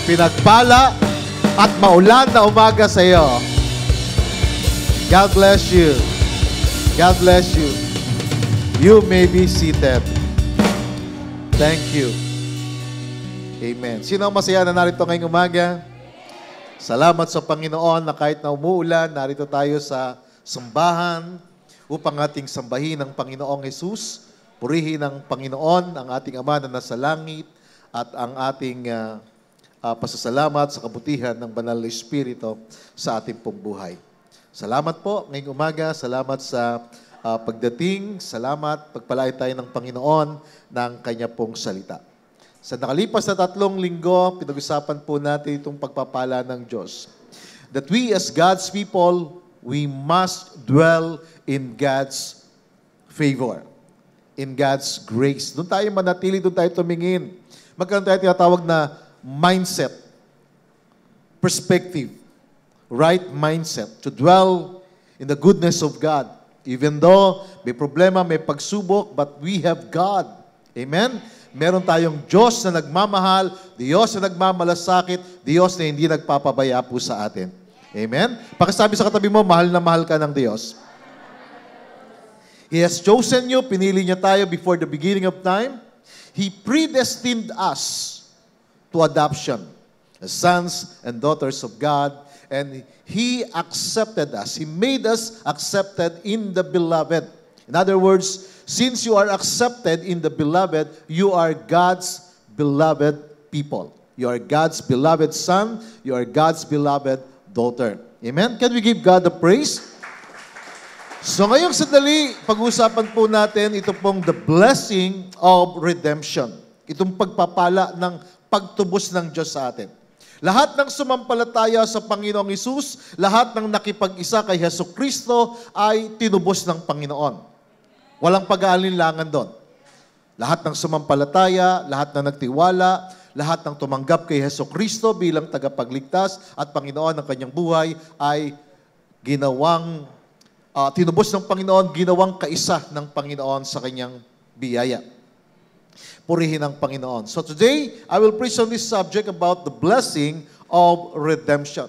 Pinagpala at maulan na umaga sa iyo. God bless you. God bless you. You may be seated. Thank you. Amen. Sino ang masaya na narito ngayong umaga? Salamat sa Panginoon na kahit na umuulan, narito tayo sa simbahan upang ating sambahin ang Panginoong Jesus, purihin ang Panginoon, ang ating Ama na nasa langit, at ang ating pasasalamat sa kabutihan ng Banal na Espiritu sa ating pong buhay. Salamat po ngayong umaga, salamat sa pagdating, salamat, pagpalain tayo ng Panginoon ng Kanya pong salita. Sa nakalipas na 3 linggo, pinag-usapan po natin itong pagpapala ng Diyos. That we as God's people, we must dwell in God's favor, in God's grace. Doon tayo manatili, doon tayo tumingin. Magkaroon tayo tinatawag na mindset, perspective, right mindset, to dwell in the goodness of God. Even though may problema, may pagsubok, but we have God. Amen? Meron tayong Diyos na nagmamahal, Diyos na nagmamalasakit, Diyos na hindi nagpapabaya po sa atin. Amen? Pakisabi sa katabi mo, mahal na mahal ka ng Diyos. He has chosen you, pinili niya tayo before the beginning of time. He predestined us to adoption as sons and daughters of God, and He accepted us. He made us accepted in the Beloved. In other words, since you are accepted in the Beloved, you are God's beloved people. You are God's beloved son. You are God's beloved daughter. Amen? Can we give God the praise? So ngayong sandali, pag-usapan po natin ito pong the blessing of redemption. Itong pagpapala ng pagtubos ng Diyos sa atin. Lahat ng sumampalataya sa Panginoong Hesus, lahat ng nakipag-isa kay Jesucristo ay tinubos ng Panginoon. Walang pag-aalinlangan doon. Lahat ng sumampalataya, lahat ng nagtiwala, lahat ng tumanggap kay Jesucristo bilang tagapagligtas at Panginoon ng kanyang buhay ay tinubos ng Panginoon, ginawang kaisa ng Panginoon sa kanyang biyaya. Purihin ang Panginoon. So today, I will preach on this subject about the blessing of redemption.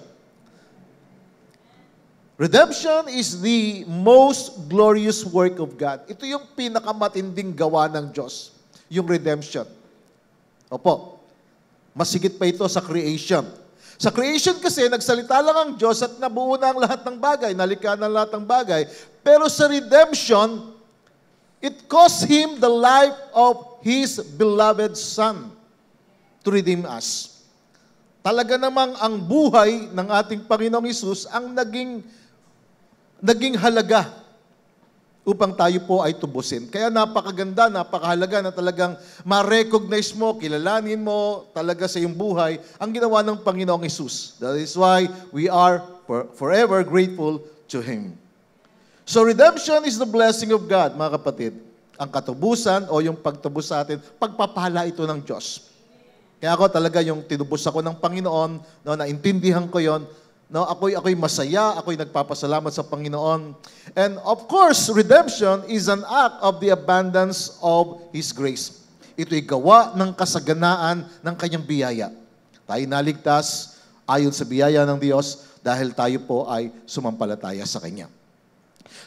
Redemption is the most glorious work of God. Ito yung pinakamatinding gawa ng Diyos, yung redemption. Opo, masigit pa ito sa creation. Sa creation kasi, nagsalita lang ang Diyos at nabuo na ang lahat ng bagay, nalikha na lahat ng bagay. Pero sa redemption, it cost Him the life of His beloved Son to redeem us. Talaga namang ang buhay ng ating Panginoong Hesus ang naging halaga upang tayo po ay tubusin. Kaya napakaganda, napakahalaga na talagang ma-recognize mo, kilalanin mo talaga sa iyong buhay ang ginawa ng Panginoong Hesus. That is why we are forever grateful to Him. So redemption is the blessing of God, mga kapatid. Ang katubusan o yung pagtubos sa atin, pagpapala ito ng Diyos. Kaya ako talaga yung tinubos ako ng Panginoon, no, naintindihan ko yon. No, ako'y masaya, ako'y nagpapasalamat sa Panginoon. And of course, redemption is an act of the abundance of His grace. Ito'y gawa ng kasaganaan ng kanyang biyaya. Tayo naligtas ayon sa biyaya ng Diyos dahil tayo po ay sumampalataya sa Kanya.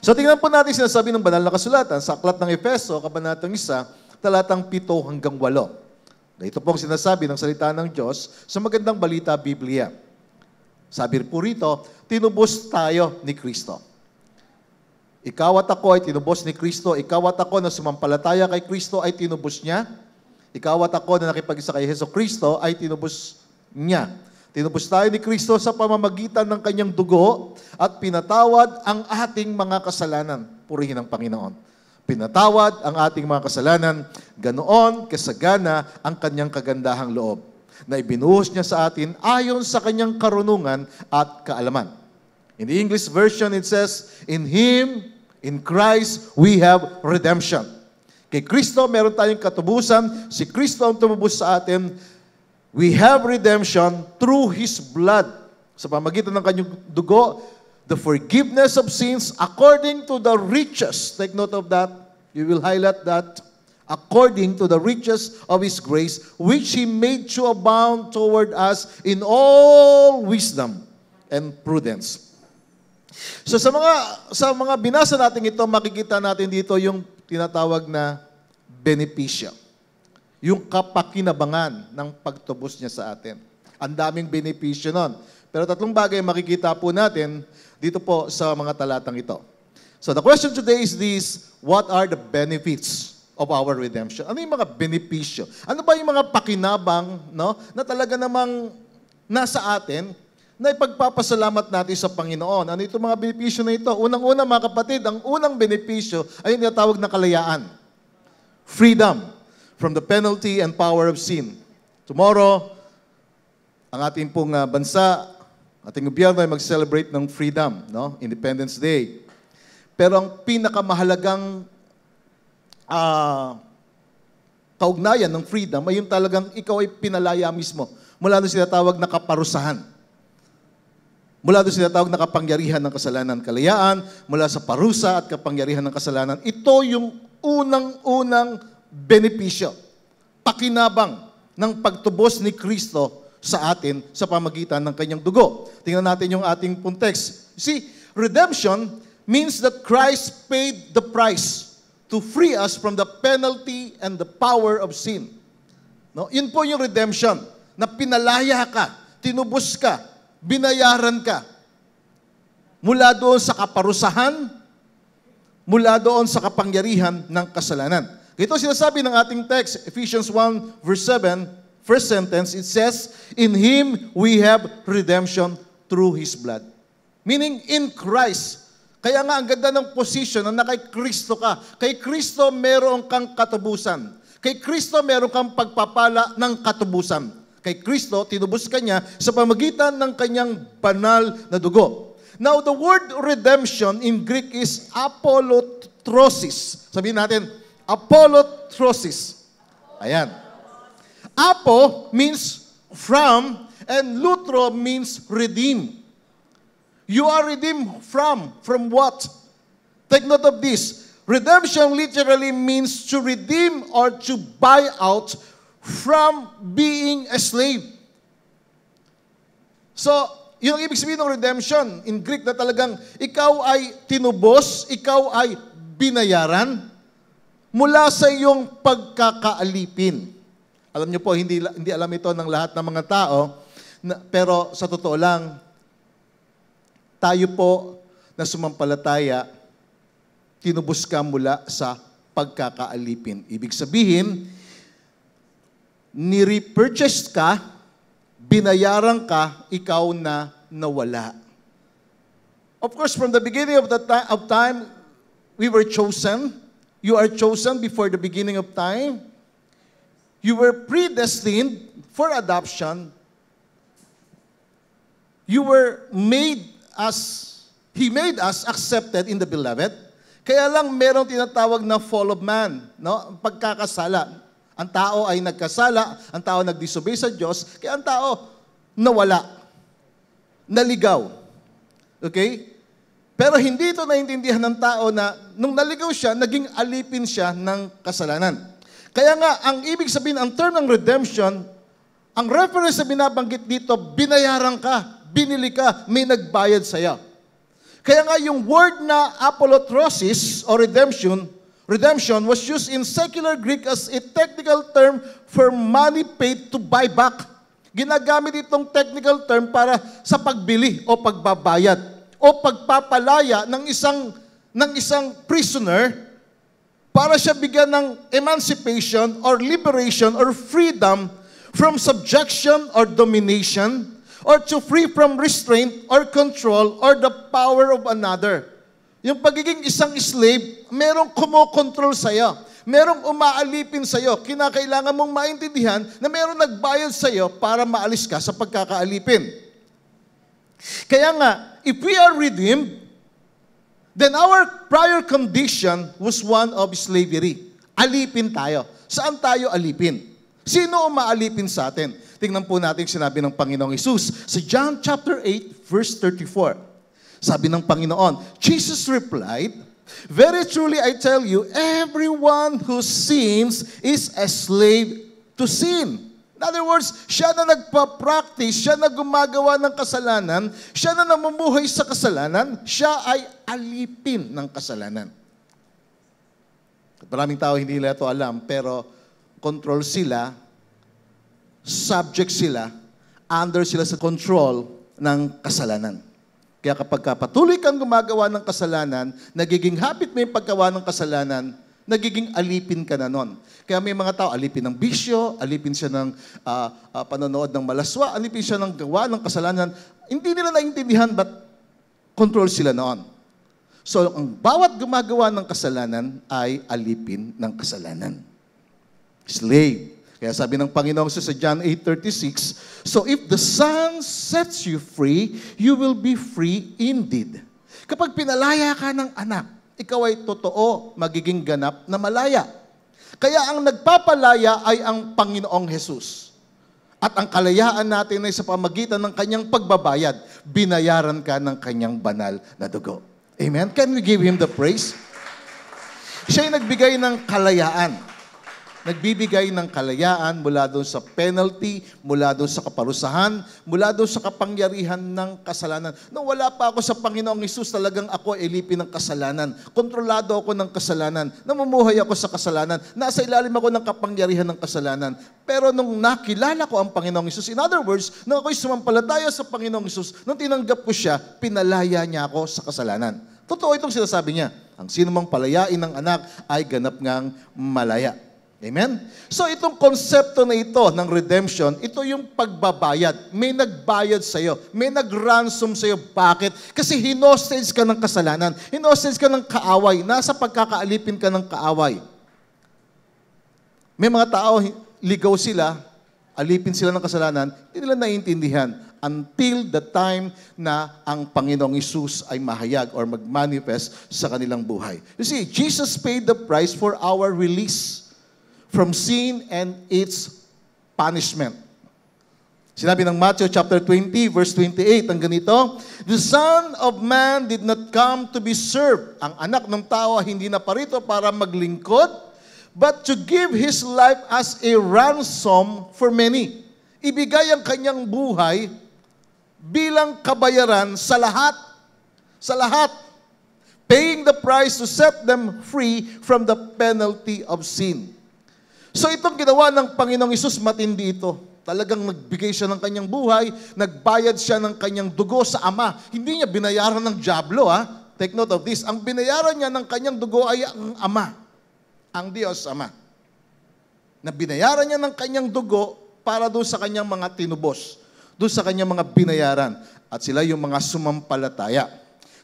So tingnan po natin sinasabi ng banal na kasulatan sa aklat ng Efeso, kabanatang 1, talatang 7 hanggang 8. Ito pong sinasabi ng salita ng Diyos sa magandang balita Biblia. Sabi po rito, tinubos tayo ni Kristo. Ikaw at ako ay tinubos ni Kristo. Ikaw at ako na sumampalataya kay Kristo ay tinubos niya. Ikaw at ako na nakipag-isa kay Jesucristo ay tinubos niya. Tinubos tayo ni Kristo sa pamamagitan ng kanyang dugo at pinatawad ang ating mga kasalanan. Purihin ang Panginoon. Pinatawad ang ating mga kasalanan. Ganoon kasagana ang kanyang kagandahang loob na ibinuhos niya sa atin ayon sa kanyang karunungan at kaalaman. In the English version, it says, in Him, in Christ, we have redemption. Kay Kristo, meron tayong katubusan. Si Kristo ang tumubos sa atin. We have redemption through His blood. Sa pamagitan ng kanyang dugo, the forgiveness of sins according to the riches. Take note of that. You will highlight that. according to the riches of His grace, which He made to abound toward us in all wisdom and prudence. So sa mga binasa natin ito, makikita natin dito yung tinatawag na benepisyo. Yung kapakinabangan ng pagtubos niya sa atin. Ang daming benepisyo nun. Pero tatlong bagay makikita po natin dito po sa mga talatang ito. So the question today is this: what are the benefits of our redemption? Ano yung mga benepisyo? Ano ba yung mga pakinabang, no, na talaga namang nasa atin na ipagpapasalamat natin sa Panginoon? Ano itong mga benepisyo na ito? Unang-una, mga kapatid, ang unang benepisyo ay yung tinatawag na kalayaan. Freedom from the penalty and power of sin. Tomorrow, ang ating pong bansa, ating gobyerno ay mag-celebrate ng freedom, no? Independence Day. Pero ang pinakamahalagang kaugnayan ng freedom ay yung talagang ikaw ay pinalaya mismo mula doon sinatawag na kaparusahan. Mula doon sinatawag na kapangyarihan ng kasalanan, kalayaan, mula sa parusa at kapangyarihan ng kasalanan. Ito yung unang-unang benepisyo, pakinabang ng pagtubos ni Kristo sa atin sa pamagitan ng kanyang dugo. Tingnan natin yung ating pong text. See, redemption means that Christ paid the price to free us from the penalty and the power of sin. No? Yun po yung redemption, na pinalaya ka, tinubos ka, binayaran ka. Mula doon sa kaparusahan, mula doon sa kapangyarihan ng kasalanan. Ito sinasabi ng ating text, Ephesians 1 verse 7, first sentence, it says, in Him we have redemption through His blood. Meaning, in Christ. Kaya nga, ang ganda ng position na kay Kristo ka. Kay Kristo meron kang katubusan. Kay Kristo meron kang pagpapala ng katubusan. Kay Kristo, tinubos ka niya sa pamagitan ng kanyang banal na dugo. Now, the word redemption in Greek is apolutrosis. Sabihin natin, apolutrosis. Ayan. Apo means from, and lutro means redeem. You are redeemed from what? Take note of this. Redemption literally means to redeem or to buy out from being a slave. So, yun ang ibig sabihin ng redemption in Greek na talagang ikaw ay tinubos, ikaw ay binayaran mula sa iyong pagkakaalipin. Alam niyo po, hindi alam ito ng lahat ng mga tao, pero sa totoo lang, tayo po na sumampalataya, tinubos ka mula sa pagkakaalipin. Ibig sabihin, ni-repurchased ka, binayaran ka, ikaw na nawala. Of course, from the beginning of time, we were chosen. You are chosen before the beginning of time. You were predestined for adoption. You were made He made us accepted in the beloved. Kaya lang merong tinatawag na fall of man, no? Pagkakasala. Ang tao ay nagkasala, ang tao nagdisobey sa Diyos, kaya ang tao nawala, naligaw. Okay? Pero hindi ito naintindihan ng tao na nung naligaw siya, naging alipin siya ng kasalanan. Kaya nga, ang ibig sabihin, ang term ng redemption, ang reference na binabanggit dito, binayaran ka, binili ka, may nagbayad sa'yo. Kaya nga yung word na apolutrosis or redemption was used in secular Greek as a technical term for money paid to buy back. Ginagamit itong technical term para sa pagbili o pagbabayad o pagpapalaya ng isang prisoner para siya bigyan ng emancipation or liberation or freedom from subjection or domination or to free from restraint or control or the power of another. Yung pagiging isang slave, merong kumokontrol sa'yo. Merong umaalipin sa'yo. Kinakailangan mong maintindihan na merong nagbayad sa'yo para maalis ka sa pagkakaalipin. Kaya nga, if we are redeemed, then our prior condition was one of slavery. Alipin tayo. Saan tayo alipin? Sino umaalipin sa atin? Tingnan po natin sinabi ng Panginoong Hesus sa John chapter 8, verse 34. Sabi ng Panginoon, Jesus replied, Very truly I tell you, everyone who sins is a slave to sin. In other words, siya na nagpa-practice, siya na gumagawa ng kasalanan, siya na namumuhay sa kasalanan, siya ay alipin ng kasalanan. Maraming tao hindi nila ito alam, pero control sila, subject sila, under sila sa control ng kasalanan. Kaya kapag patuloy kang gumagawa ng kasalanan, nagiging habit mo yung paggawa ng kasalanan, nagiging alipin ka na nun. Kaya may mga tao, alipin ng bisyo, alipin siya ng panonood ng malaswa, alipin siya ng gawa ng kasalanan. Hindi nila naintindihan, but control sila noon. So, ang bawat gumagawa ng kasalanan ay alipin ng kasalanan. Slave. Kaya sabi ng Panginoong sa John 8:36, so if the Son sets you free, you will be free indeed. Kapag pinalaya ka ng anak, ikaw ay totoo, magiging ganap na malaya. Kaya ang nagpapalaya ay ang Panginoong Jesus. At ang kalayaan natin ay sa pamagitan ng kanyang pagbabayad, binayaran ka ng kanyang banal na dugo. Amen? Can we give Him the praise? Siya ay nagbigay ng kalayaan. Nagbibigay ng kalayaan mula doon sa penalty, mula doon sa kaparusahan, mula doon sa kapangyarihan ng kasalanan. Nung wala pa ako sa Panginoong Hesus, talagang ako ay ilipin ng kasalanan. Kontrolado ako ng kasalanan. Namumuhay ako sa kasalanan. Nasa ilalim ako ng kapangyarihan ng kasalanan. Pero nung nakilala ko ang Panginoong Hesus, in other words, nung ako'y sumampalataya sa Panginoong Hesus, nung tinanggap ko siya, pinalaya niya ako sa kasalanan. Totoo itong sinasabi niya. Ang sinumang palayain ng anak ay ganap ngang malaya. Amen? So itong konsepto na ito ng redemption, ito yung pagbabayad. May nagbayad sa'yo. May nag-ransom sa'yo. Bakit? Kasi hinostage ka ng kasalanan. Hinostage ka ng kaaway. Nasa pagkakaalipin ka ng kaaway. May mga tao, ligaw sila, alipin sila ng kasalanan, hindi nila naiintindihan until the time na ang Panginoong Hesus ay mahayag or mag-manifest sa kanilang buhay. You see, Jesus paid the price for our release from sin and its punishment. Sinabi ng Matthew chapter 20, verse 28, ang ganito, the Son of Man did not come to be served. Ang anak ng tao hindi na parito para maglingkod, but to give His life as a ransom for many. Ibigay ang kanyang buhay bilang kabayaran sa lahat. Sa lahat. Paying the price to set them free from the penalty of sin. So itong ginawa ng Panginoong Hesus, matindi ito. Talagang nagbigay siya ng kanyang buhay, nagbayad siya ng kanyang dugo sa Ama. Hindi niya binayaran ng dyablo, ha? Take note of this. Ang binayaran niya ng kanyang dugo ay ang Ama, ang Diyos Ama. Na binayaran niya ng kanyang dugo para doon sa kanyang mga tinubos, doon sa kanyang mga binayaran. At sila yung mga sumampalataya.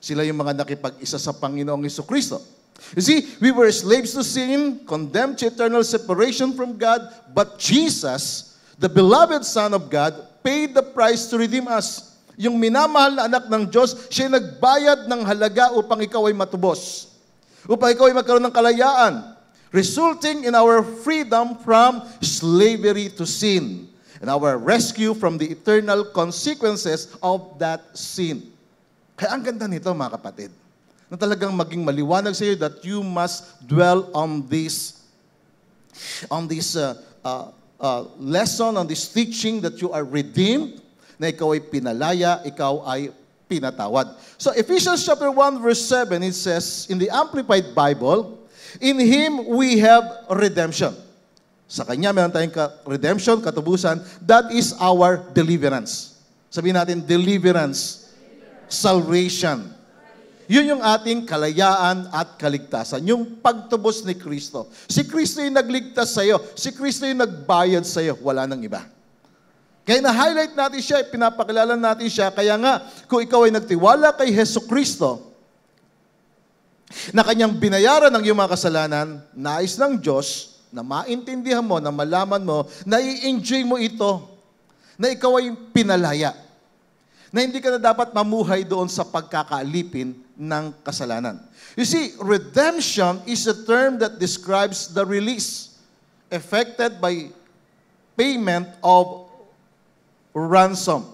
Sila yung mga nakipag-isa sa Panginoong Hesukristo. You see, we were slaves to sin, condemned to eternal separation from God, but Jesus, the beloved Son of God, paid the price to redeem us. Yung minamahal na anak ng Diyos, siya nagbayad ng halaga upang ikaw ay matubos. Upang ikaw ay magkaroon ng kalayaan, resulting in our freedom from slavery to sin and our rescue from the eternal consequences of that sin. Kaya ang ganda nito, mga kapatid, na talagang maging maliwanag sa iyo that you must dwell on this lesson, on this teaching that you are redeemed, na ikaw ay pinalaya, ikaw ay pinatawad. So Ephesians chapter 1 verse 7, it says in the Amplified Bible, in Him we have redemption. Sa Kanya meron tayong redemption, katubusan, that is our deliverance. Sabihin natin, deliverance, salvation. Yun yung ating kalayaan at kaligtasan. Yung pagtubos ni Kristo. Si Kristo yung nagligtas sa'yo. Si Kristo yung nagbayad sa'yo. Wala nang iba. Kaya na-highlight natin siya, pinapakilala natin siya. Kaya nga, kung ikaw ay nagtiwala kay Hesukristo, na kanyang binayaran ng iyong mga kasalanan, nais ng Diyos, na maintindihan mo, na malaman mo, na i-enjoy mo ito, na ikaw ay pinalaya. Na hindi ka na dapat mamuhay doon sa pagkakaalipin ng kasalanan. You see, redemption is a term that describes the release effected by payment of ransom.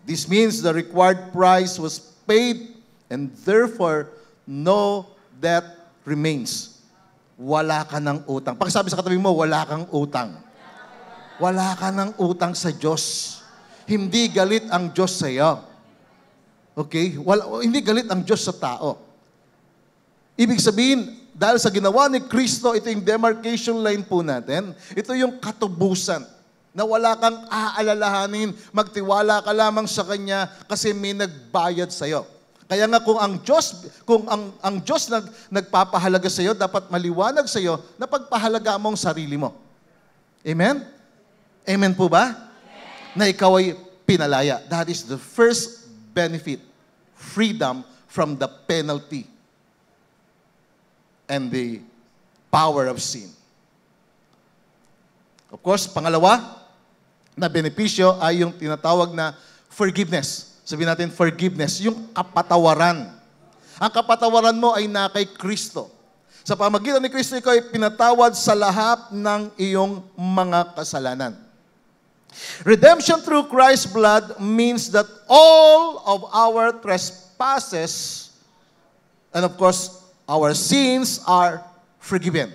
This means the required price was paid and therefore no debt remains. Wala ka ng utang. Pakisabi sa katabi mo, wala kang utang. Wala ka ng utang sa Diyos. Hindi galit ang Diyos sa iyo. Okay? Hindi galit ang Diyos sa tao. Ibig sabihin, dahil sa ginawa ni Kristo, ito yung demarcation line po natin. Ito yung katubusan na wala kang aalalahanin. Magtiwala ka lamang sa Kanya kasi may nagbayad sa iyo. Kaya nga kung ang Diyos nagpapahalaga sa iyo, dapat maliwanag sa iyo na pagpahalaga mo ang sarili mo. Amen? Amen po ba? Amen. Na ikaw ay pinalaya. That is the first benefit. Freedom from the penalty and the power of sin. Of course, pangalawa na benepisyo ay yung tinatawag na forgiveness. Sabihin natin, forgiveness, yung kapatawaran. Ang kapatawaran mo ay na kay Kristo. Sa pamagitan ni Kristo, ikaw ay pinatawad sa lahat ng iyong mga kasalanan. Redemption through Christ's blood means that all of our trespasses and of course, our sins are forgiven.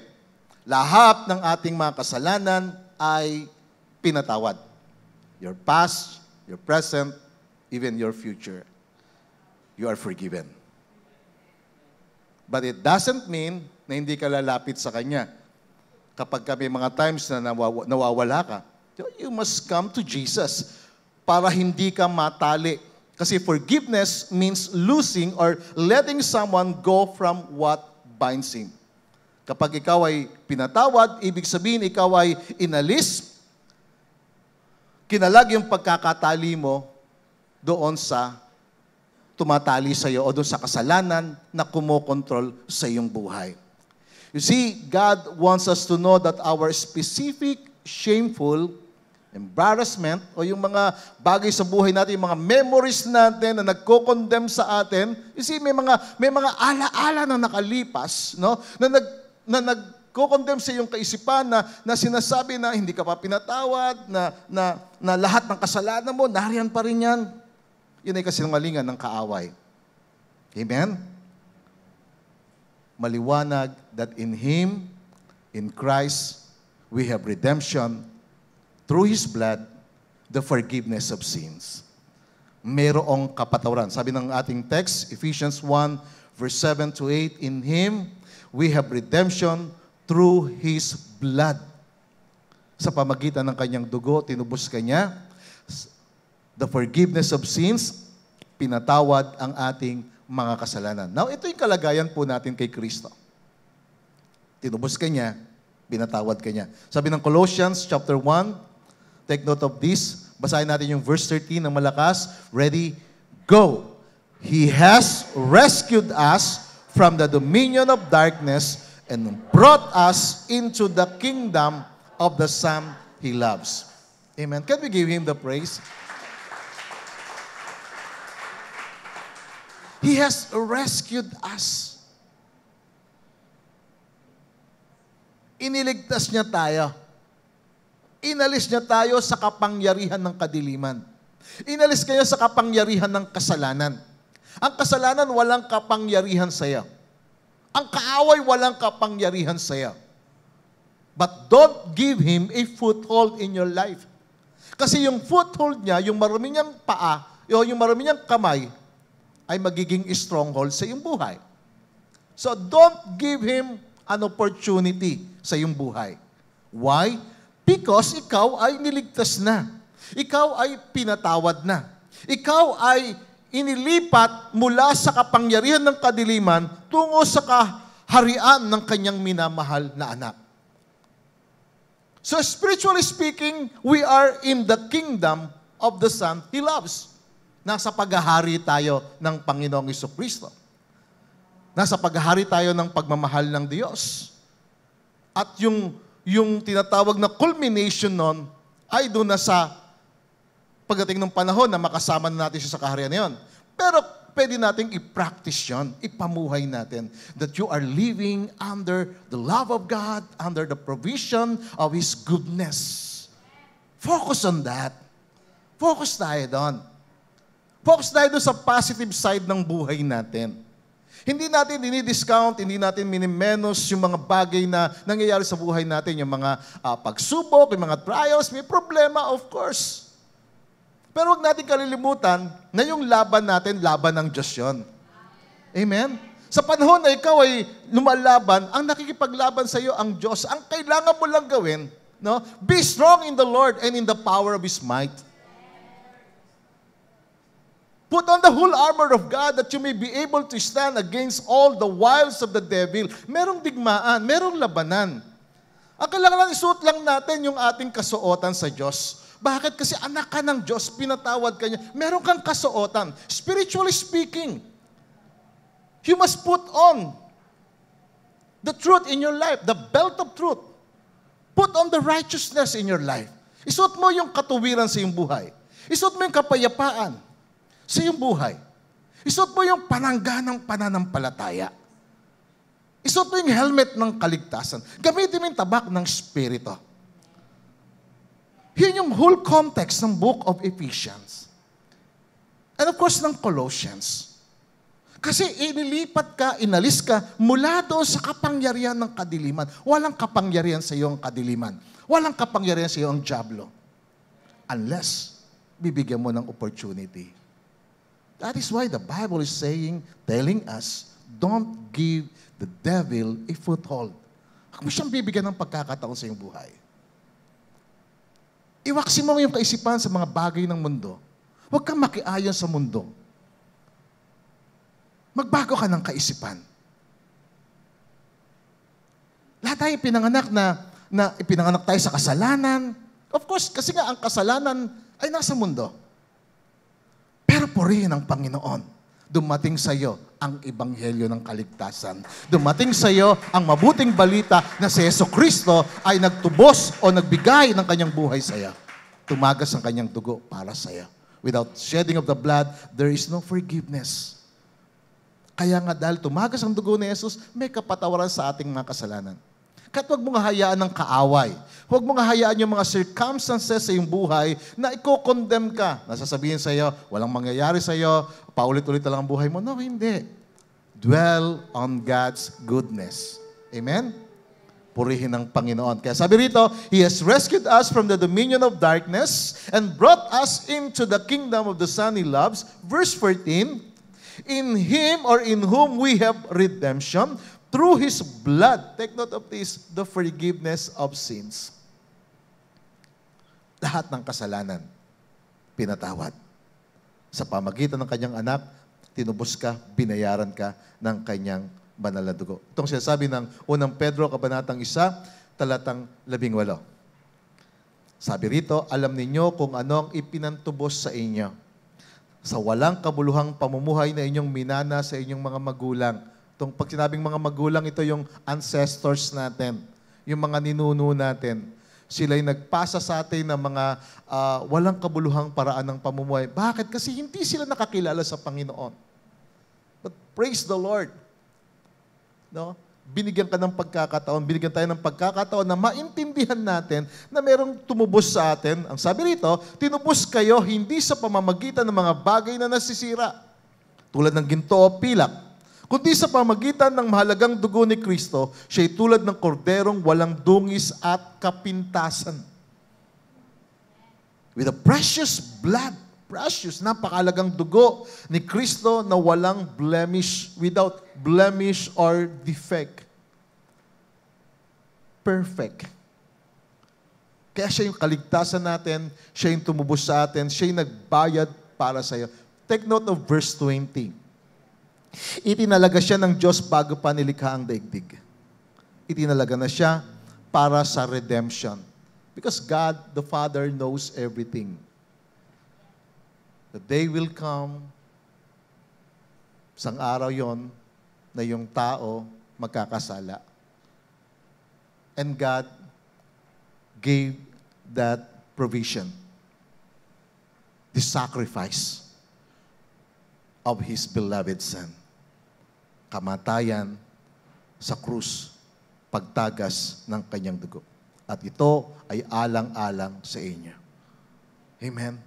Lahat ng ating mga kasalanan ay pinatawad. Your past, your present, even your future. You are forgiven. But it doesn't mean na hindi ka lalapit sa Kanya. Kapag may mga times na nawawala ka, you must come to Jesus para hindi ka matali. Kasi forgiveness means losing or letting someone go from what binds him. Kapag ikaw ay pinatawad, ibig sabihin ikaw ay inalis, kinalag yung pagkakatali mo doon sa tumatali sa iyo o doon sa kasalanan na kumokontrol sa iyong buhay. You see, God wants us to know that our specific, shameful, embarrassment o yung mga bagay sa buhay natin, yung mga memories natin na nagko-condemn sa atin, you see, may mga ala-ala na nakalipas, no? Na nagko-condemn sa iyong kaisipan na sinasabi na hindi ka pa pinatawad, na lahat ng kasalanan mo, nariyan pa rin yan. Yun ay kasinungalingan ng kaaway. Amen? Maliwanag that in Him, in Christ, we have redemption through His blood, the forgiveness of sins. Merong kapatawaran. Sabi ng ating text, Ephesians 1, verse 7 to 8, in Him, we have redemption through His blood. Sa pamagitan ng Kanyang dugo, tinubos Kanya, the forgiveness of sins, pinatawad ang ating mga kasalanan. Now, ito yung kalagayan po natin kay Kristo. Tinubos Kanya, pinatawad Kanya. Sabi ng Colossians chapter 1, take note of this. Basahin natin yung verse 13 ng malakas. Ready? Go! He has rescued us from the dominion of darkness and brought us into the kingdom of the Son He loves. Amen. Can we give Him the praise? He has rescued us. Iniligtas niya tayo. Inalis niya tayo sa kapangyarihan ng kadiliman. Inalis kayo sa kapangyarihan ng kasalanan. Ang kasalanan walang kapangyarihan sa iyo. Ang kaaway walang kapangyarihan sa iyo. But don't give him a foothold in your life. Kasi yung foothold niya, yung marami niyang paa, yung marami niyang kamay, ay magiging stronghold sa iyong buhay. So don't give him an opportunity sa iyong buhay. Why? Because ikaw ay niligtas na. Ikaw ay pinatawad na. Ikaw ay inilipat mula sa kapangyarihan ng kadiliman tungo sa kaharian ng kanyang minamahal na anak. So spiritually speaking, we are in the kingdom of the Son He loves. Nasa paghahari tayo ng Panginoong Jesucristo. Nasa paghahari tayo ng pagmamahal ng Diyos. At yung tinatawag na culmination nun ay doon na sa pagdating ng panahon na makasama na natin siya sa kaharian na yun. Pero pwede nating i-practice yun, ipamuhay natin that you are living under the love of God, under the provision of His goodness. Focus on that. Focus tayo doon. Focus tayo doon sa positive side ng buhay natin. Hindi natin dinidiscount, hindi natin minimenos yung mga bagay na nangyayari sa buhay natin, yung mga pagsubok, yung mga trials, may problema, of course. Pero huwag natin kalilimutan na yung laban natin, laban ng Diyos yun. Amen? Sa panahon na ikaw ay lumalaban, ang nakikipaglaban sa iyo ang Diyos. Ang kailangan mo lang gawin, no? Be strong in the Lord and in the power of His might. Put on the whole armor of God that you may be able to stand against all the wiles of the devil. Merong digmaan, merong labanan. Ang kailangan lang isuot lang natin yung ating kasuotan sa Diyos. Bakit? Kasi anak ka ng Diyos, pinatawad ka niya. Meron kang kasuotan. Spiritually speaking, you must put on the truth in your life, the belt of truth. Put on the righteousness in your life. Isuot mo yung katuwiran sa iyong buhay. Isuot mo yung kapayapaan sa iyong buhay. Isuot mo yung panangga ng pananampalataya. Isuot mo yung helmet ng kaligtasan. Gamitin mo yung tabak ng Espiritu. Yun yung whole context ng book of Ephesians. And of course, ng Colossians. Kasi inilipat ka, inalis ka, mula doon sa kapangyarihan ng kadiliman. Walang kapangyarihan sa iyo ang kadiliman. Walang kapangyarihan sa iyo ang dyablo. Unless, bibigyan mo ng opportunity. That is why the Bible is telling us, don't give the devil a foothold. Huwag mo siyang bibigyan ng pagkakataon sa iyong buhay. Iwaksi mo yung kaisipan sa mga bagay ng mundo. Huwag kang makiayon sa mundo. Magbago ka ng kaisipan. Lahat tayo pinanganak na ipinanganak tayo sa kasalanan. Of course, kasi nga ang kasalanan ay nasa mundo. Pero purihin ang Panginoon. Dumating sa iyo ang ebanghelyo ng kaligtasan. Dumating sa iyo ang mabuting balita na si Jesucristo ay nagtubos o nagbigay ng kanyang buhay sa iyo. Tumagas ang kanyang dugo para sa iyo. Without shedding of the blood, there is no forgiveness. Kaya nga dahil tumagas ang dugo ni Jesus, may kapatawaran sa ating mga kasalanan. Kahit huwag mong hayaan ng kaaway. Huwag mong hayaan yung mga circumstances sa iyong buhay na i-condemn ka. Nasasabihin sa iyo, walang mangyayari sa iyo, paulit-ulit na lang ang buhay mo. No, hindi. Dwell on God's goodness. Amen? Purihin ng Panginoon. Kaya sabi rito, He has rescued us from the dominion of darkness and brought us into the kingdom of the Son He loves. Verse 14, in Him or in whom we have redemption, through His blood, take note of this, the forgiveness of sins. Lahat ng kasalanan, pinatawad. Sa pamagitan ng kanyang anak, tinubos ka, binayaran ka ng kanyang banal na dugo. Itong sinasabi ng unang Pedro, kabanatang 1, talatang 18. Sabi rito, alam ninyo kung anong ipinantubos sa inyo. Sa walang kabuluhang pamumuhay na inyong minana sa inyong mga magulang. Itong pag sinabing mga magulang, ito yung ancestors natin, yung mga ninuno natin. Sila'y nagpasa sa atin ng mga walang kabuluhang paraan ng pamumuhay. Bakit? Kasi hindi sila nakakilala sa Panginoon. But praise the Lord. No? Binigyan ka ng pagkakataon, binigyan tayo ng pagkakataon na maintindihan natin na merong tumubos sa atin. Ang sabi rito, tinubos kayo hindi sa pamamagitan ng mga bagay na nasisira, tulad ng ginto o pilak, kundi sa pamagitan ng mahalagang dugo ni Kristo, siya'y tulad ng korderong walang dungis at kapintasan. With a precious blood, precious, napakalagang dugo ni Kristo na walang blemish, without blemish or defect. Perfect. Kaya siya yung kaligtasan natin, siya yung tumubos sa atin, siya yung nagbayad para sa iyo. Take note of verse 20. Itinalaga siya ng Diyos bago pa nilikha ang daigdig. Itinalaga na siya para sa redemption. Because God, the Father, knows everything. The day will come, isang araw yon na yung tao magkakasala. And God gave that provision. The sacrifice of His beloved Son. Kamatayan sa krus, pagtagas ng kanyang dugo. At ito ay alang-alang sa inyo. Amen?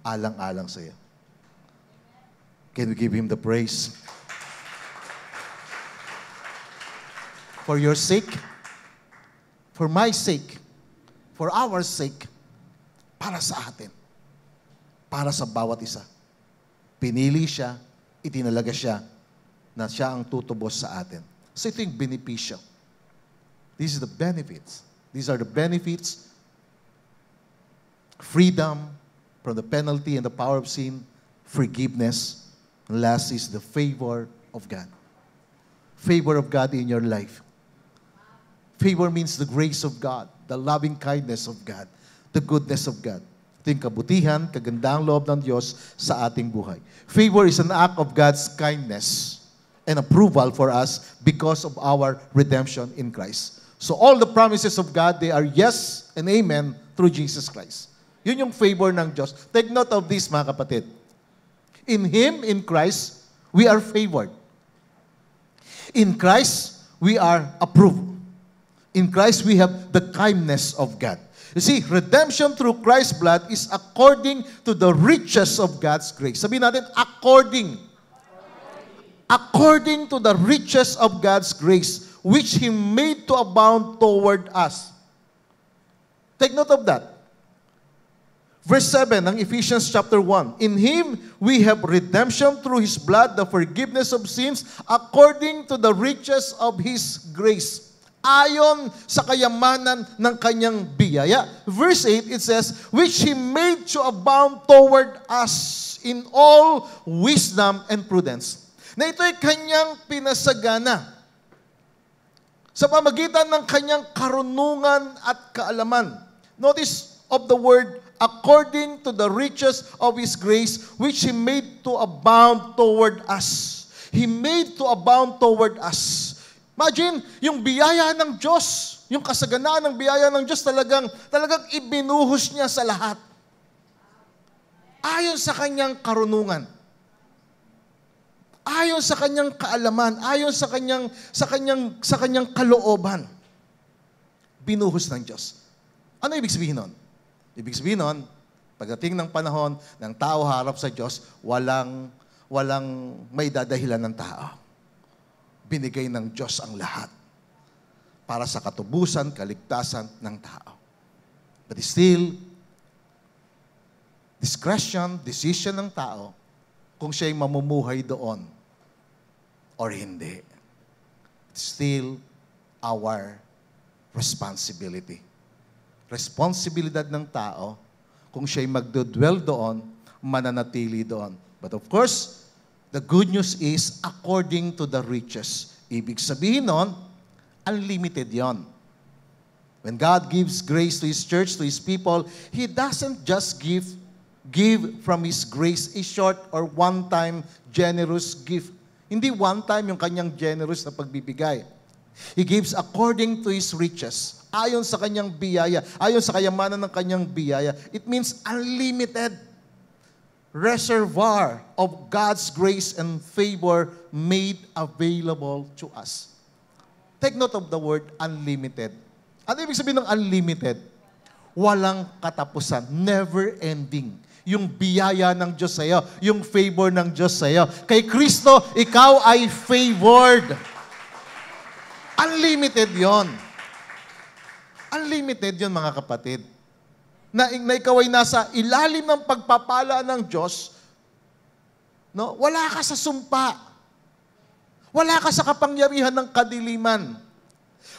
Alang-alang sa iyo. Can we give Him the praise? For your sake, for my sake, for our sake, para sa atin, para sa bawat isa. Pinili siya, itinalaga siya, na siya ang tutubos sa atin. So ito yung benepisyo. These are the benefits. These are the benefits. Freedom from the penalty and the power of sin, forgiveness, and last is the favor of God. Favor of God in your life. Favor means the grace of God, the loving kindness of God, the goodness of God. Ito yung kabutihan, kagandang loob ng Diyos sa ating buhay. Favor is an act of God's kindness and approval for us because of our redemption in Christ. So all the promises of God, they are yes and amen through Jesus Christ. Yun yung favor ng Diyos. Take note of this, mga kapatid. In Him, in Christ, we are favored. In Christ, we are approved. In Christ, we have the kindness of God. You see, redemption through Christ's blood is according to the riches of God's grace. Sabihin natin, according. According to the riches of God's grace, which He made to abound toward us. Take note of that. Verse 7 ng Ephesians chapter 1. In Him, we have redemption through His blood, the forgiveness of sins, according to the riches of His grace. Ayon sa kayamanan ng Kanyang biyaya. Verse 8, it says, which He made to abound toward us in all wisdom and prudence. Na ito'y Kanyang pinasagana sa pamagitan ng Kanyang karunungan at kaalaman. Notice of the word, according to the riches of His grace, which He made to abound toward us. He made to abound toward us. Imagine, yung biyaya ng Diyos, yung kasaganaan ng biyaya ng Diyos, talagang ibinuhos niya sa lahat. Ayon sa Kanyang karunungan. Ayon sa Kanyang kaalaman, ayon sa Kanyang kalooban. Binuhos ng Diyos. Ano ibig sabihin nun? Ibig sabihin nun, pagdating ng panahon ng tao harap sa Diyos, walang may dadahilan ng tao. Binigay ng Diyos ang lahat para sa katubusan, kaligtasan ng tao. But still, discretion, decision ng tao kung siya'y mamumuhay doon or hindi. It's still our responsibility. Responsibilidad ng tao kung siya'y magdodwell doon, mananatili doon. But of course, the good news is according to the riches. Ibig sabihin nun, unlimited yon. When God gives grace to His church, to His people, He doesn't just give from His grace a short or one-time generous gift. Hindi one-time yung Kanyang generous na pagbibigay. He gives according to His riches. Ayon sa Kanyang biyaya, ayon sa kayamanan ng Kanyang biyaya. It means unlimited reservoir of God's grace and favor made available to us. Take note of the word unlimited. Ano ibig sabihin ng unlimited? Walang katapusan, never ending. Yung biyaya ng Diyos sa iyo, yung favor ng Diyos sa iyo. Kay Kristo, ikaw ay favored. Unlimited yon. Unlimited yon, mga kapatid. Na ikaw ay nasa ilalim ng pagpapala ng Diyos, no? Wala ka sa sumpa. Wala ka sa kapangyarihan ng kadiliman.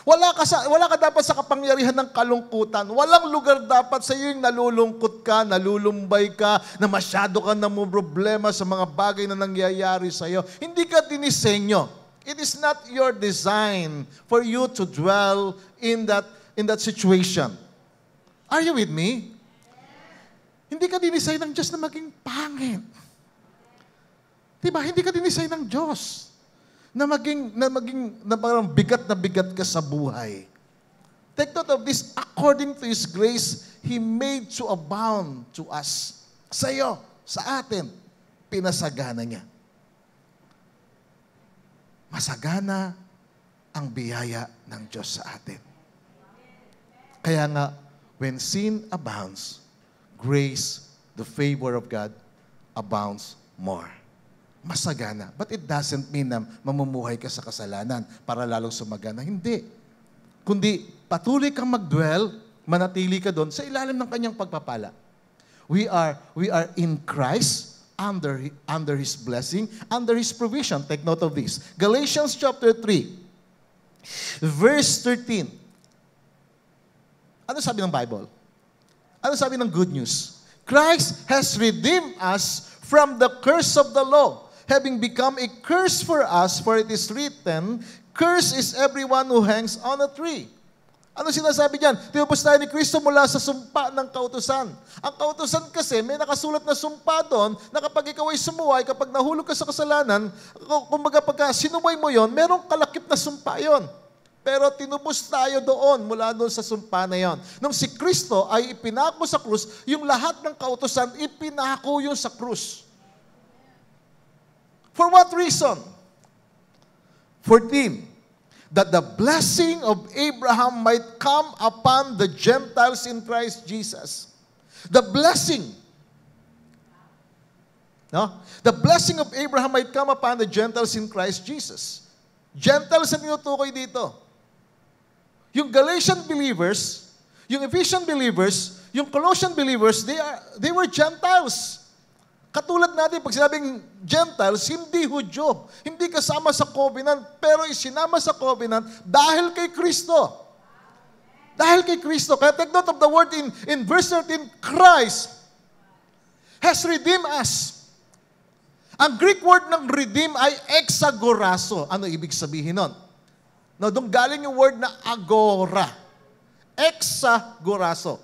Wala ka dapat sa kapangyarihan ng kalungkutan. Walang lugar dapat sa iyo yung nalulungkot ka, nalulumbay ka, na masyado ka namumroblema sa mga bagay na nangyayari sa iyo. Hindi ka dinisenyo. It is not your design for you to dwell in that situation. Are you with me? Hindi ka dinisay ng Diyos na maging pangit. Diba? Hindi ka dinisay ng Diyos na parang bigat na bigat ka sa buhay. Take note of this. According to His grace, He made to abound to us. Sa iyo, sa atin, pinasagana niya. Masagana ang biyaya ng Diyos sa atin. Kaya nga, when sin abounds, grace, the favor of God, abounds more. masagana. But it doesn't mean na mamumuhay ka sa kasalanan para lalong sumagana. Hindi. Kundi patuloy kang mag-dwell, manatili ka doon sa ilalim ng kanyang pagpapala. We are in Christ, under His blessing, under His provision. Take note of this. Galatians chapter 3, verse 13. Ano sabi ng Bible? Ano sabi ng good news? Christ has redeemed us from the curse of the law, having become a curse for us, for it is written, cursed is everyone who hangs on a tree. Ano sinasabi diyan? Tinubos tayo ni Kristo mula sa sumpa ng kautusan. Ang kautusan kasi, may nakasulat na sumpa doon na kapag ikaw ay sumuway, kapag nahulog ka sa kasalanan, kumbaga pagka sinuway mo yon, merong kalakip na sumpa yon. Pero tinubos tayo doon, mula doon sa sumpa na yon. Nung si Kristo ay ipinako sa krus, yung lahat ng kautusan, ipinako yun sa krus. For what reason? 14. That the blessing of Abraham might come upon the Gentiles in Christ Jesus. The blessing. No? The blessing of Abraham might come upon the Gentiles in Christ Jesus. Gentiles ang tinutukoy dito. Yung Galatian believers, yung Ephesian believers, yung Colossian believers, they were Gentiles. Katulad natin, pag sinabing Gentiles, hindi Hudyo, hindi kasama sa covenant, pero isinama sa covenant dahil kay Kristo. Dahil kay Kristo. Kaya take note of the word in verse 13, Christ has redeemed us. Ang Greek word ng redeem ay exagorazo. Ano ibig sabihin nun? No, doon galing yung word na agora. Exagorazo.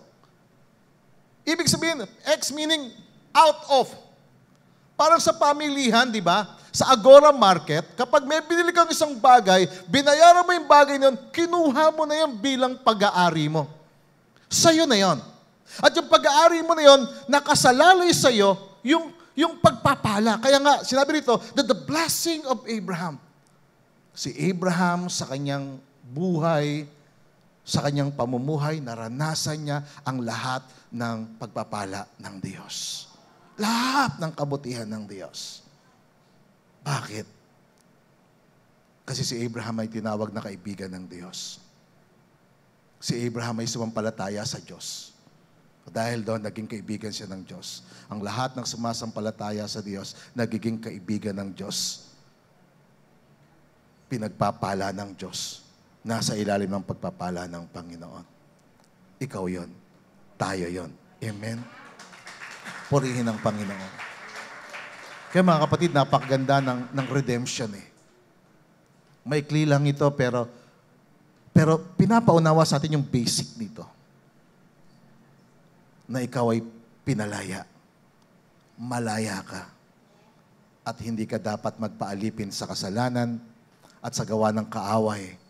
Ibig sabihin, ex meaning out of. Parang sa pamilihan, di ba? Sa Agora Market, kapag may binili kang isang bagay, binayaran mo yung bagay na yun, kinuha mo na yan bilang pag-aari mo. Sa'yo na yon. At yung pag-aari mo na yon, nakasalalay sa'yo yung pagpapala. Kaya nga, sinabi rito, that the blessing of Abraham. Si Abraham sa kanyang buhay, sa kanyang pamumuhay, naranasan niya ang lahat ng pagpapala ng Diyos. Lahat ng kabutihan ng Diyos. Bakit? Kasi si Abraham ay tinawag na kaibigan ng Diyos. Si Abraham ay sumampalataya sa Diyos. Dahil doon, naging kaibigan siya ng Diyos. Ang lahat ng sumasampalataya sa Diyos, nagiging kaibigan ng Diyos. Pinagpapala ng Diyos. Nasa ilalim ng pagpapala ng Panginoon. Ikaw yon. Tayo yon. Amen? Purihin ang Panginoon. Kaya mga kapatid, napakaganda ng redemption eh. Maikli lang ito, pero pinapaunawa sa atin yung basic nito. Na ikaw ay pinalaya. Malaya ka. At hindi ka dapat magpaalipin sa kasalanan at sa gawa ng kaaway.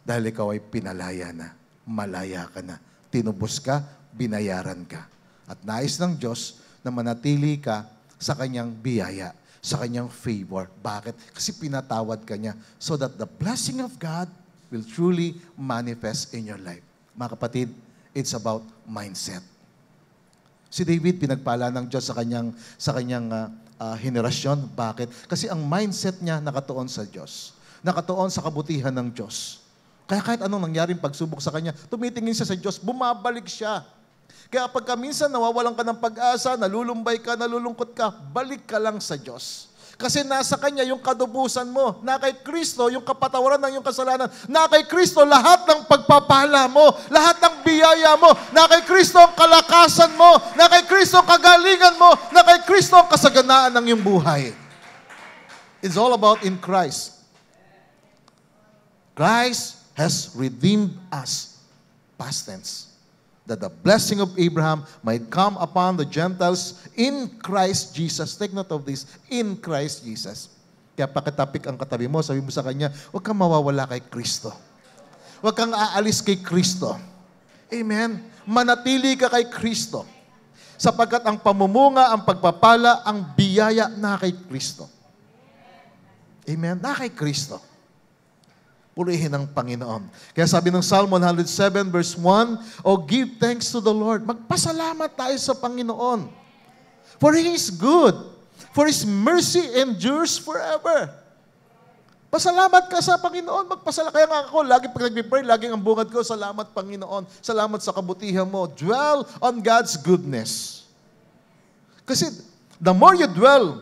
Dahil ikaw ay pinalaya na. Malaya ka na. Tinubos ka, binayaran ka. At nais ng Diyos na manatili ka sa kanyang biyaya, sa kanyang favor. Bakit? Kasi pinatawad ka niya so that the blessing of God will truly manifest in your life. Mga kapatid, it's about mindset. Si David, pinagpala ng Diyos sa kanyang henerasyon. Bakit? Kasi ang mindset niya nakatuon sa Diyos. Nakatuon sa kabutihan ng Diyos. Kaya kahit anong nangyaring pagsubok sa kanya, tumitingin siya sa Diyos, bumabalik siya. Kaya pagka minsan nawawalan ka ng pag-asa, nalulumbay ka, nalulungkot ka, balik ka lang sa Diyos. Kasi nasa Kanya yung kadubusan mo. Na kay Kristo, yung kapatawaran ng iyong kasalanan. Na kay Kristo, lahat ng pagpapala mo, lahat ng biyaya mo. Na kay Kristo ang kalakasan mo. Na kay Kristo ang kagalingan mo. Na kay Kristo ang kasaganaan ng iyong buhay. It's all about in Christ. Christ has redeemed us. Past tense. That the blessing of Abraham might come upon the Gentiles in Christ Jesus. Take note of this, in Christ Jesus. Kaya pakitapik ang katabi mo, sabi mo sa kanya, huwag kang mawawala kay Kristo. Huwag kang aalis kay Kristo. Amen? Manatili ka kay Kristo. Sapagkat ang pamumunga, ang pagpapala, ang biyaya na kay Kristo. Amen? Na kay Kristo. Purihin ang Panginoon. Kaya sabi ng Psalm 107 verse 1, "Oh, give thanks to the Lord." Magpasalamat tayo sa Panginoon. For He is good. For His mercy endures forever. Pasalamat ka sa Panginoon. Kaya nga ako, lagi pag nag-pray, laging ang bungad ko, salamat Panginoon. Salamat sa kabutihan mo. Dwell on God's goodness. Kasi the more you dwell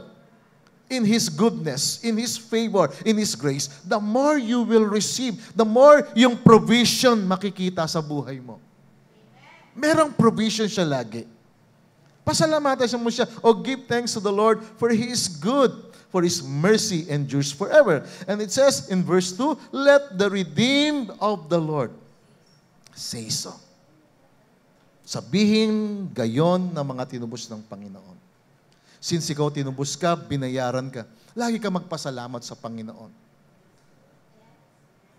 in His goodness, in His favor, in His grace, the more you will receive, the more yung provision makikita sa buhay mo. Merong provision siya lagi. Pasalamatan mo siya, give thanks to the Lord, for He is good. For His mercy endures forever. And it says in verse 2, let the redeemed of the Lord say so. Sabihin gayon ng mga tinubos ng Panginoon. Since ikaw tinubos ka, binayaran ka, lagi ka magpasalamat sa Panginoon.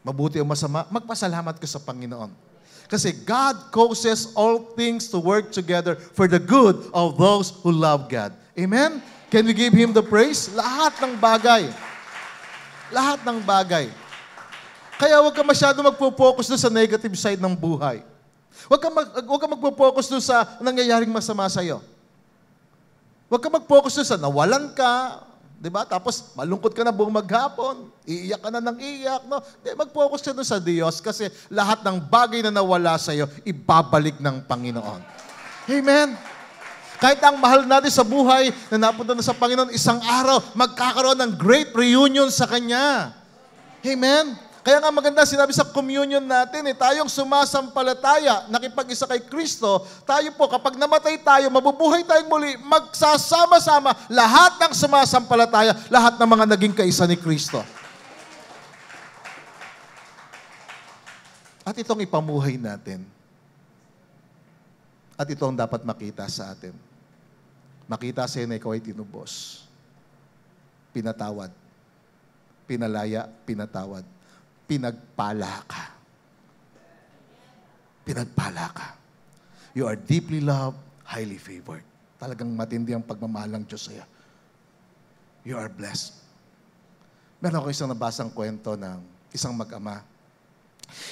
Mabuti o masama, magpasalamat ka sa Panginoon. Kasi God causes all things to work together for the good of those who love God. Amen? Can we give Him the praise? Lahat ng bagay. Lahat ng bagay. Kaya huwag ka masyado magpo-focus doon sa negative side ng buhay. Huwag ka magpo-focus doon sa nangyayaring masama sa'yo. Huwag ka mag-focus doon sa nawalan ka, di ba? Tapos malungkot ka na buong maghapon, iiyak ka na ng iiyak. No? Mag-focus ka doon sa Diyos kasi lahat ng bagay na nawala sa'yo, ibabalik ng Panginoon. Amen? Kahit ang mahal natin sa buhay na napunta na sa Panginoon, isang araw, magkakaroon ng great reunion sa Kanya. Amen? Kaya nga maganda sinabi sa communion natin, tayong sumasampalataya, nakipag-isa kay Kristo, tayo po, kapag namatay tayo, mabubuhay tayong muli, magsasama-sama, lahat ng sumasampalataya, lahat ng mga naging kaisa ni Kristo. At itong ipamuhay natin. At ito ang dapat makita sa atin. Makita sa iyo na ikaw ay tinubos. Pinatawad. Pinalaya, pinatawad. Pinagpala ka. Pinagpala ka. You are deeply loved, highly favored. Talagang matindi ang pagmamahal ng Diyos sa iyo. You are blessed. Meron ako isang nabasang kwento ng isang mag-ama.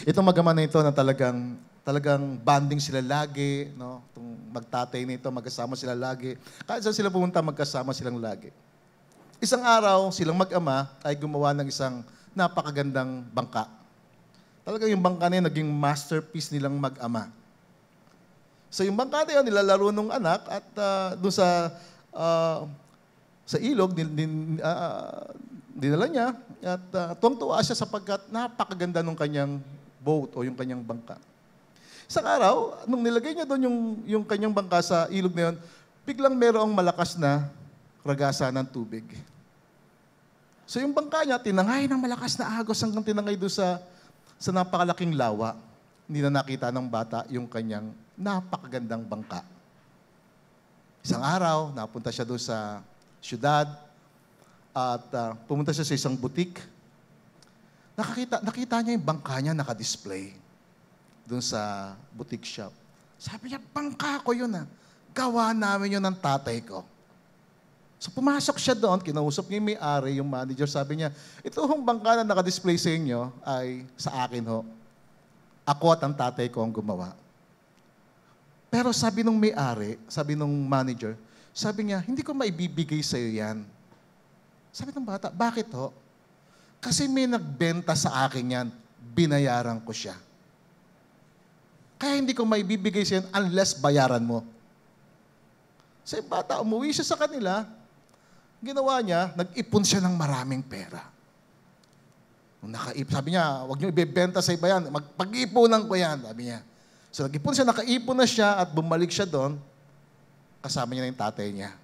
Itong mag-ama na ito na talagang bonding sila lagi, no? Itong magtatay nito, magkasama sila lagi. Kahit saan sila pumunta, magkasama silang lagi. Isang araw, silang mag-ama ay gumawa ng isang napakagandang bangka. Talagang yung bangka na yun, naging masterpiece nilang mag-ama. So yung bangka na yun, nilalaro ng anak at doon sa ilog, dinala niya at tuwang-tuwa siya sapagkat napakaganda ng kanyang boat o yung kanyang bangka. Isang araw, nung nilagay niya doon yung kanyang bangka sa ilog na yun, biglang merong malakas na ragasa ng tubig. So yung bangka niya, tinangay ng malakas na agos hanggang tinangay doon sa napakalaking lawa. Hindi na nakita ng bata yung kanyang napakagandang bangka. Isang araw, napunta siya doon sa syudad at pumunta siya sa isang butik. Nakita niya yung bangka niya naka-display doon sa boutique shop. Sabi niya, bangka ko yun ah. Gawa namin yun ng tatay ko. So pumasok siya doon, kinausap niya yung may-ari, yung manager, sabi niya, ito hong bangka na naka-display sa inyo ay sa akin ho. Ako at ang tatay ko ang gumawa. Pero sabi nung may-ari, sabi nung manager, sabi niya, hindi ko maibibigay sa iyo yan. Sabi ng bata, bakit ho? Kasi may nagbenta sa akin yan, binayaran ko siya. Kaya hindi ko maibibigay sa iyo unless bayaran mo. Sa bata, umuwi siya sa kanila, ginawa niya, nag-ipon siya ng maraming pera. Sabi niya, huwag niyo ibebenta sa iba yan, pag-ipunan ko yan, sabi niya. So nag-ipon siya, nakaipon na siya at bumalik siya doon, kasama niya na yung tatay niya.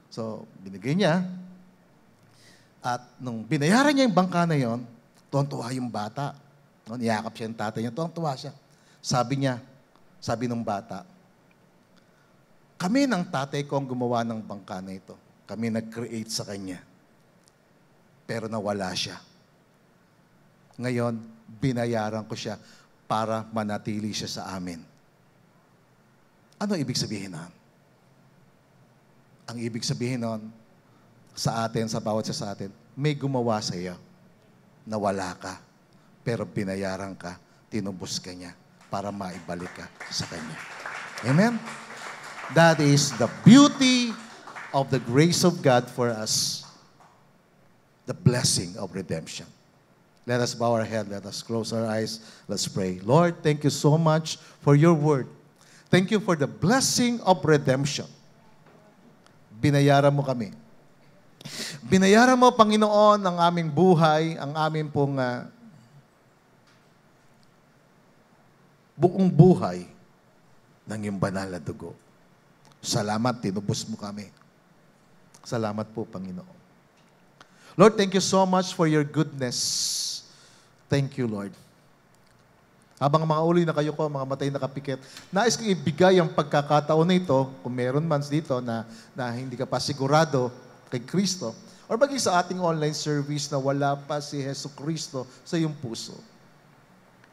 So, binigay niya. At nung binayaran niya yung bangka na yon, tuwang-tuwa yung bata. Niyakap siya yung tatay niya, tuwang-tuwa siya. Sabi ng bata, kami ng tatay ko ang gumawa ng bangka na ito. Kami nag-create sa kanya. Pero nawala siya. Ngayon, binayaran ko siya para manatili siya sa amin. Ano ibig sabihin nun? Ang ibig sabihin nun, sa atin, sa bawat isa sa atin, may gumawa sa iyo. Nawala ka. Pero binayaran ka, tinubos ka niya para maibalik ka sa kanya. Amen? That is the beauty of the grace of God for us, the blessing of redemption. Let us bow our head. Let us close our eyes. Let's pray. Lord, thank you so much for your word. Thank you for the blessing of redemption. Binayaran mo kami. Binayaran mo, Panginoon, ang aming buhay, ang aming pong buong buhay ng iyong banal na dugo. Salamat, tinubos mo kami. Salamat po, Panginoon. Lord, thank you so much for your goodness. Thank you, Lord. Habang mga uli na kayo ko, mga matay na kapikit, nais kong ibigay ang pagkakataon na ito, kung meron man dito na hindi ka pa sigurado kay Kristo, or maging sa ating online service na wala pa si Hesus Kristo sa iyong puso.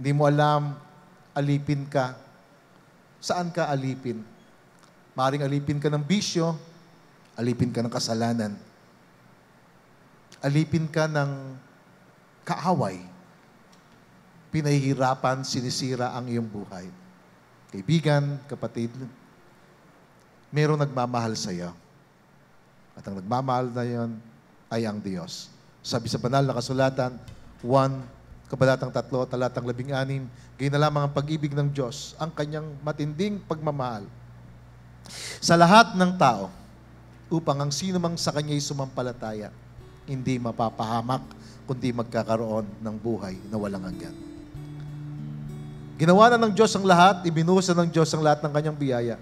Hindi mo alam, alipin ka. Saan ka alipin? Maaaring alipin ka ng bisyo, alipin ka ng kasalanan, alipin ka ng kaaway, pinahihirapan, sinisira ang iyong buhay. Kaibigan, kapatid, mayroong nagmamahal sa iyo. At ang nagmamahal na yon ay ang Diyos. Sabi sa banal na kasulatan, 1, Kabanatang 3, talatang 16, gayon na lamang ang pag-ibig ng Diyos, ang kanyang matinding pagmamahal sa lahat ng tao, upang ang sino mang sa kanya'y sumampalataya, hindi mapapahamak, kundi magkakaroon ng buhay na walang hanggan. Ginawa na ng Diyos ang lahat, ibinuhusan ng Diyos ang lahat ng kanyang biyaya.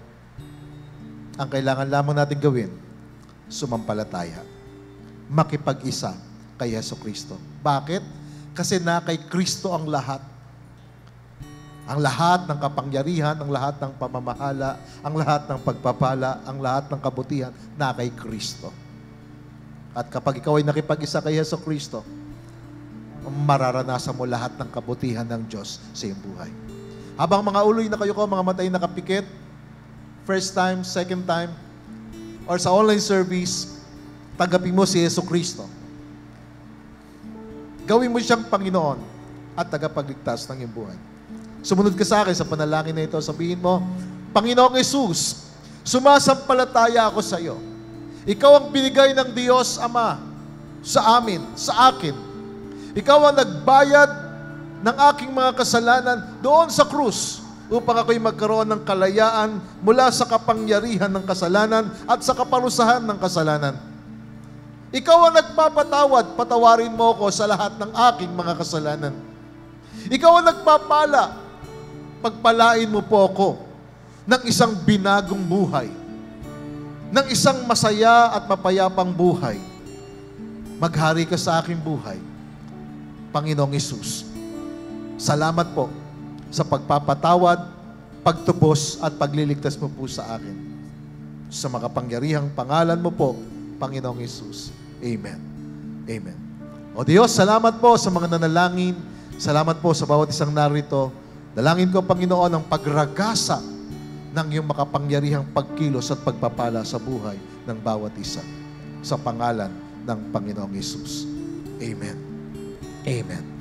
Ang kailangan lamang natin gawin, sumampalataya. Makipag-isa kay Jesucristo. Bakit? Kasi na kay Kristo ang lahat. Ang lahat ng kapangyarihan, ang lahat ng pamamahala, ang lahat ng pagpapala, ang lahat ng kabutihan, na kay Kristo. At kapag ikaw ay nakipag-isa kay Jesucristo, mararanasan mo lahat ng kabutihan ng Diyos sa iyong buhay. Habang mga uloy na kayo ko, mga matay na kapikit, first time, second time, or sa online service, tanggapin mo si Jesucristo. Gawin mo siyang Panginoon at tagapagligtas ng iyong buhay. Sumunod ka sa akin sa panalangin na ito, sabihin mo, Panginoong Jesus, sumasampalataya ako sa iyo. Ikaw ang binigay ng Diyos Ama sa amin, sa akin. Ikaw ang nagbayad ng aking mga kasalanan doon sa krus upang ako'y magkaroon ng kalayaan mula sa kapangyarihan ng kasalanan at sa kaparusahan ng kasalanan. Ikaw ang nagpapatawad, patawarin mo ko sa lahat ng aking mga kasalanan. Ikaw ang nagpapala, pagpalain mo po ako ng isang binagong buhay, ng isang masaya at mapayapang buhay. Maghari ka sa aking buhay, Panginoong Hesus. Salamat po sa pagpapatawad, pagtubos at pagliligtas mo po sa akin. Sa makapangyarihang pangalan mo po, Panginoong Hesus. Amen. Amen. O Diyos, salamat po sa mga nanalangin. Salamat po sa bawat isang narito. Dalangin ko, Panginoon, ang pagragasa ng iyong makapangyarihang pagkilos at pagpapala sa buhay ng bawat isa. Sa pangalan ng Panginoong Hesus. Amen. Amen.